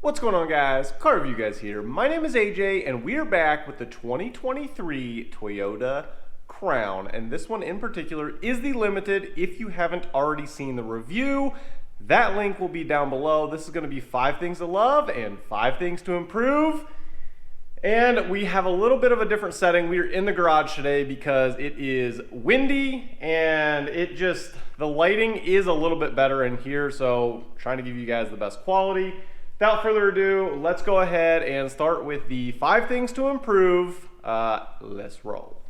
What's going on, guys? Car Review Guys here. My name is AJ and we are back with the 2023 Toyota Crown, and this one in particular is the limited. If you haven't already seen the review, that link will be down below. This is going to be 5 things to love and 5 things to improve. And we have a little bit of a different setting. We are in the garage today because it is windy and the lighting is a little bit better in here, so trying to give you guys the best quality. Without further ado, let's go ahead and start with the 5 things to improve. Let's roll.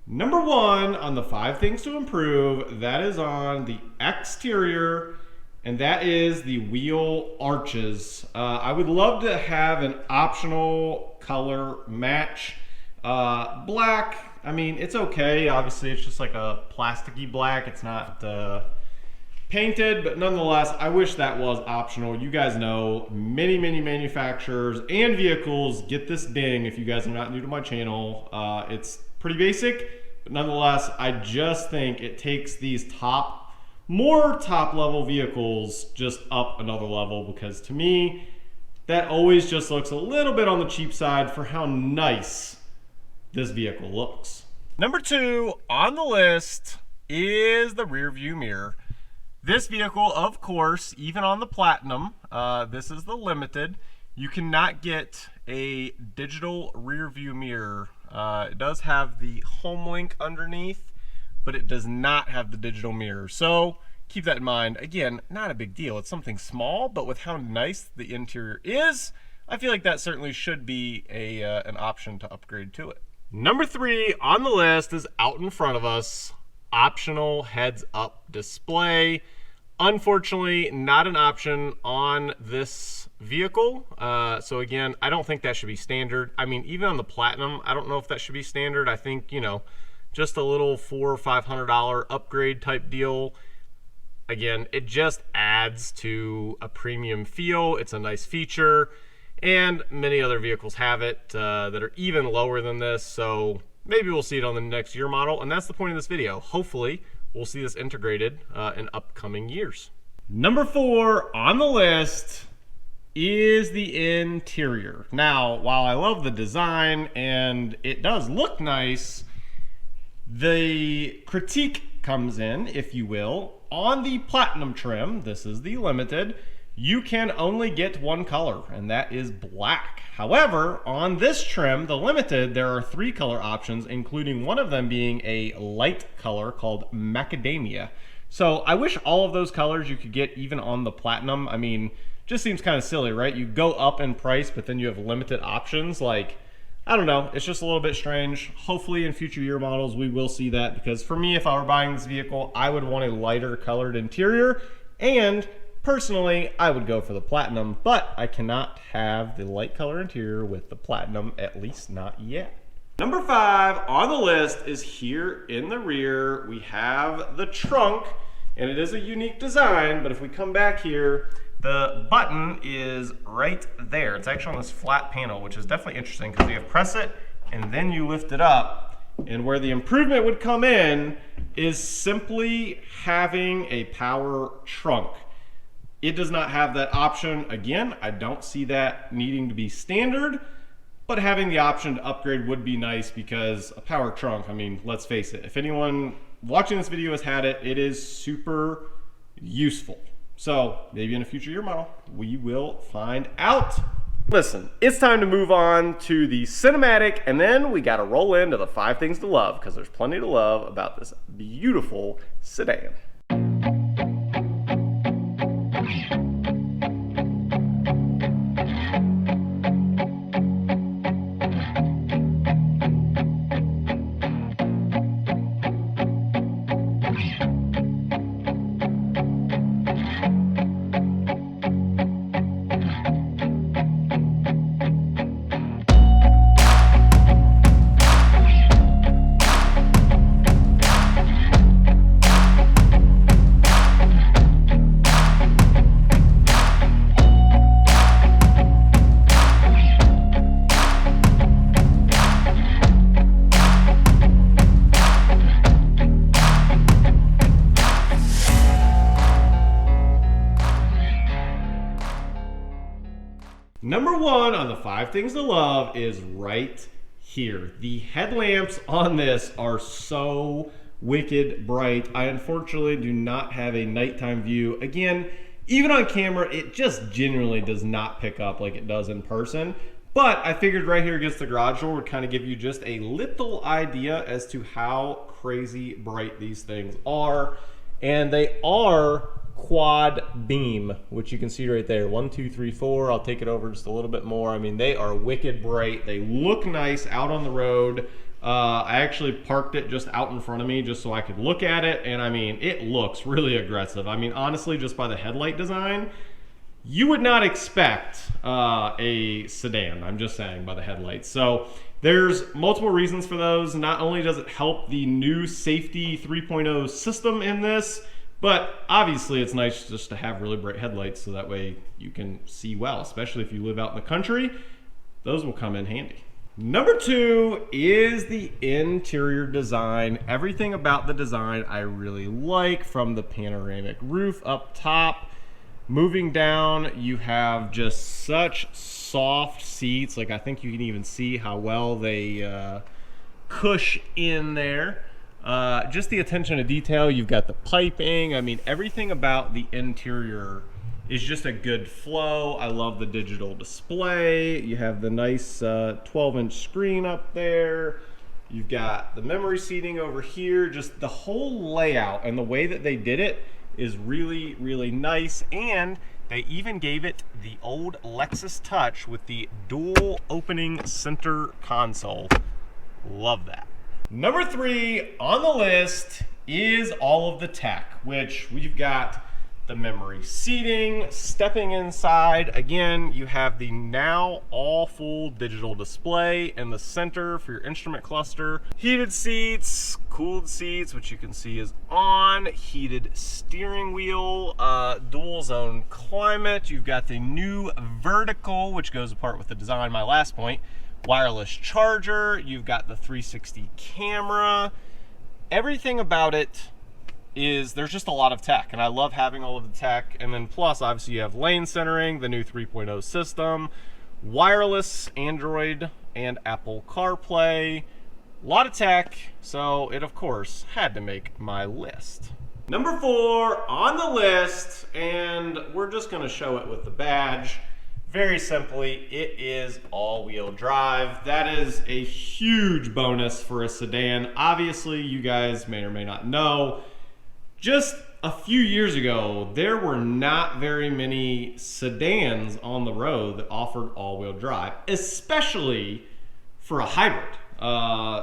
Number 1 on the 5 things to improve, that is on the exterior, and that is the wheel arches. I would love to have an optional color match. Black, I mean, it's okay. Obviously, it's just like a plasticky black. It's not painted, but nonetheless, I wish that was optional. You guys know many manufacturers and vehicles get this ding. If you guys are not new to my channel, it's pretty basic, but nonetheless, I just think it takes these more top level vehicles just up another level, because to me, that always just looks a little bit on the cheap side for how nice this vehicle looks. Number 2 on the list is the rear view mirror. This vehicle, of course, even on the Platinum, this is the limited, you cannot get a digital rear view mirror. It does have the home link underneath, but it does not have the digital mirror. So keep that in mind. Again, not a big deal. It's something small, but with how nice the interior is, I feel like that certainly should be an option to upgrade to it. Number 3 on the list is out in front of us, optional heads-up display. Unfortunately, not an option on this vehicle. So again, I don't think that should be standard. I mean, even on the Platinum, I don't know if that should be standard. I think, you know, just a little $400 or $500 upgrade type deal. Again, it just adds to a premium feel. It's a nice feature. And many other vehicles have it that are even lower than this, so maybe we'll see it on the next year model, and that's the point of this video. Hopefully, we'll see this integrated in upcoming years. Number 4 on the list is the interior. Now, while I love the design and it does look nice, the critique comes in, if you will, on the Platinum trim. This is the limited. You can only get one color, and that is black. However, on this trim, the limited, there are 3 color options, including one of them being a light color called macadamia. So I wish all of those colors you could get even on the Platinum. I mean, just seems kind of silly, right? You go up in price, but then you have limited options. Like, I don't know, it's just a little bit strange. Hopefully in future year models, we will see that, because for me, if I were buying this vehicle, I would want a lighter colored interior, and personally, I would go for the Platinum, but I cannot have the light color interior with the Platinum, at least not yet. Number 5 on the list is here in the rear. We have the trunk, and it is a unique design, but if we come back here, the button is right there. It's actually on this flat panel, which is definitely interesting because you have press it and then you lift it up. And where the improvement would come in is simply having a power trunk. It does not have that option. Again, I don't see that needing to be standard, but having the option to upgrade would be nice, because a power trunk, I mean, let's face it, if anyone watching this video has had it, it is super useful. So maybe in a future year model, we will find out. Listen, it's time to move on to the cinematic, and then we got to roll into the 5 things to love, because there's plenty to love about this beautiful sedan. 1 on the 5 things to love is right here. The headlamps on this are so wicked bright. I unfortunately do not have a nighttime view. Again, even on camera, it just genuinely does not pick up like it does in person. But I figured right here against the garage door would kind of give you just a little idea as to how crazy bright these things are. And they are quad beam, which you can see right there. 1, 2, 3, 4. I'll take it over just a little bit more. I mean, they are wicked bright. They look nice out on the road. I actually parked it just out in front of me just so I could look at it. And I mean, it looks really aggressive. I mean, honestly, just by the headlight design, you would not expect a sedan, I'm just saying, by the headlights. So there's multiple reasons for those. Not only does it help the new safety 3.0 system in this, but obviously it's nice just to have really bright headlights so that way you can see well, especially if you live out in the country. Those will come in handy. Number 2 is the interior design. Everything about the design I really like, from the panoramic roof up top. Moving down, you have just such soft seats. Like, I think you can even see how well they cush in there. Just the attention to detail. You've got the piping. I mean, everything about the interior is just a good flow. I love the digital display. You have the nice 12-inch screen up there. You've got the memory seating over here. Just the whole layout and the way that they did it is really, really nice. And they even gave it the old Lexus touch with the dual opening center console. Love that. Number 3 on the list is all of the tech, which we've got the memory seating. Stepping inside, again, you have the now all full digital display in the center for your instrument cluster. Heated seats, cooled seats, which you can see is on. Heated steering wheel, dual zone climate. You've got the new vertical, which goes apart with the design, my last point. Wireless charger. You've got the 360 camera. Everything about it is, there's just a lot of tech, and I love having all of the tech. And then plus, obviously, you have lane centering, the new 3.0 system, wireless Android and Apple CarPlay. A lot of tech, so it of course had to make my list. Number 4 on the list, and we're just gonna show it with the badge. Very simply, it is all-wheel drive. That is a huge bonus for a sedan. Obviously, you guys may or may not know, just a few years ago, there were not very many sedans on the road that offered all-wheel drive, especially for a hybrid.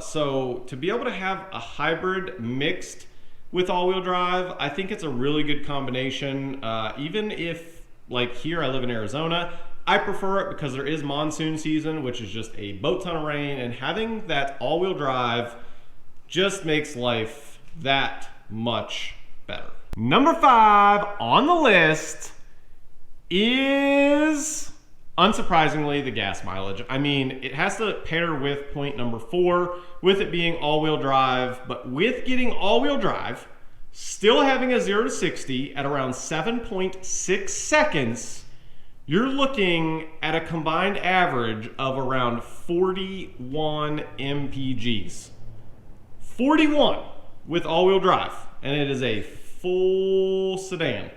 So to be able to have a hybrid mixed with all-wheel drive, I think it's a really good combination. Even if, like here, I live in Arizona, I prefer it because there is monsoon season, which is just a boat ton of rain, and having that all-wheel drive just makes life that much better. Number 5 on the list is, unsurprisingly, the gas mileage. I mean, it has to pair with point number 4, with it being all-wheel drive, but with getting all-wheel drive, still having a 0 to 60 at around 7.6 seconds, you're looking at a combined average of around 41 mpgs. 41 with all-wheel drive, and it is a full sedan.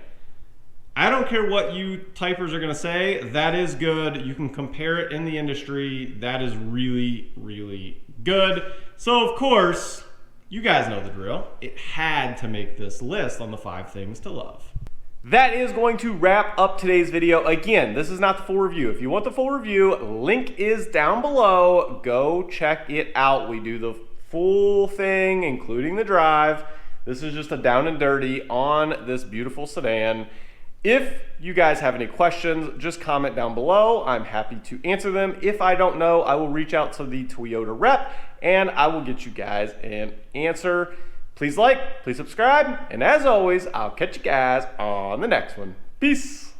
I don't care what you typers are gonna say, that is good. You can compare it in the industry. That is really, really good. So of course, you guys know the drill. It had to make this list on the 5 things to love. That is going to wrap up today's video. Again, this is not the full review. If you want the full review, link is down below. Go check it out. We do the full thing, including the drive. This is just a down and dirty on this beautiful sedan. If you guys have any questions, just comment down below. I'm happy to answer them. If I don't know, I will reach out to the Toyota rep and I will get you guys an answer. Please like, please subscribe, and as always, I'll catch you guys on the next one. Peace.